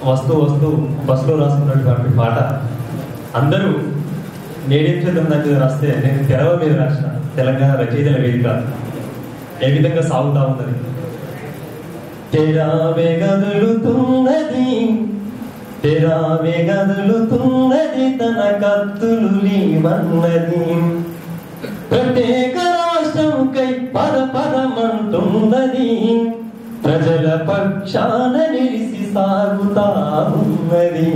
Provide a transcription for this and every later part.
వస్తూ వస్తూ బస్సులో రాసుకున్నటువంటి పాట అందరూ నేడేం చేద్దాం దాని మీద రాస్తే నేను తెరవ మీద రాసిన తెలంగాణ రచయితల వేదిక ఏ విధంగా సాగుతా ఉన్నది. తెరావే గదులుతున్నది తెరావే గదులుతున్నది తన కత్తులు లీవన్నది ప్రత్యేక రాష్ట్రంకై పరపరమంటున్నది ప్రజల పక్షాన నిలిసి సాగుతా ఉన్నది.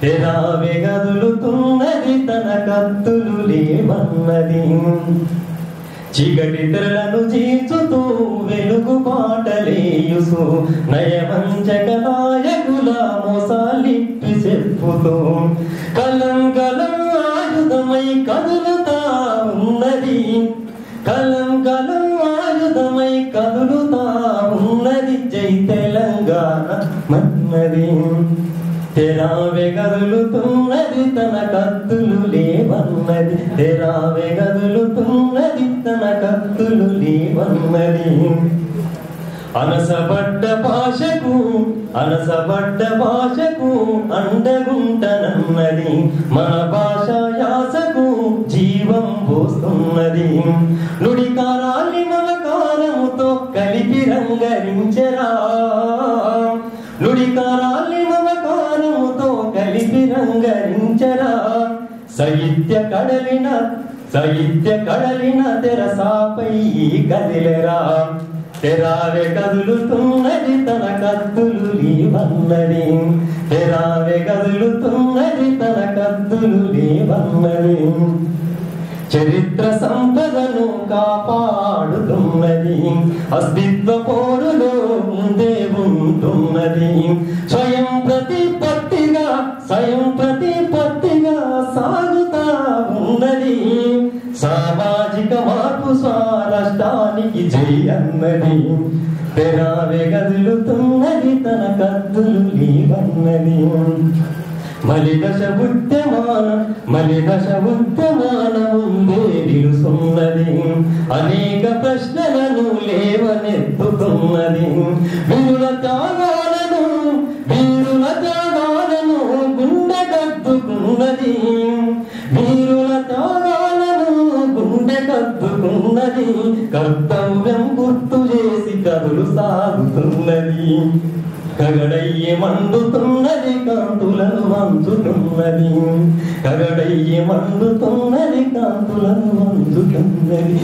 తెరావే గదులుతున్నది తన కత్తులు లేవన్నది చీకటి తెరలను చీల్చుతూ వెలుగు పాటలేయుసు నయవంచక నాయకుల మోసాలిప్పి చెప్పుతూ కలం కలం ఆయుధమై కదులుతా ఉన్నది కలం కలం ఆయుధమై కదులుతా ఉన్నది జై తెలంగాణ మన్నది. తెరావే గదులుతున్నది తన కత్తులు లేవన్నది తెరావే గదులుతున్నది తన కత్తులు లేవన్నది అనసబడ్డ భాషకు అండగుంటనన్నది మన భాష యాసకు జీవం పోస్తున్నది నుడికారాన్ని మమకారముతో కలిపి రంగరించరా నుడికారాన్ని మమకారముతో కలిపి రంగరించరా సాహిత్య కడలిన తెరసాపై కదిలెరా తెరావే కదులుతున్నది తన కత్తులు లేవన్నది తెరావే కదులుతున్నది తన కత్తులు లేవన్నది చరిత్ర సంపదను కాపాడుతున్నది అస్తిత్వ పోరులో ముందే ఉంటున్నది స్వయం ప్రతిపత్తిగా సాగుతా ఉన్నది సామాజిక మార్పు స్వరాష్ట్రానికి జై అన్నది తెరావే గదులుతున్నది తన కత్తులు లేవన్నది మలిదశ ఉద్యమానం నిలుసున్నది అనేక ప్రశ్నలను లేవనెత్తుతున్నది వీరుల త్యాగాలను గుండె కత్తుకున్నది కర్తవ్యం గుర్తు చేసి కదులు సాగుతున్నది కగడయ్యే మండుతున్నది కాంతులను వంచుతున్నది కగడయ్యే మండుతున్నది కాంతులను వంచుతున్నది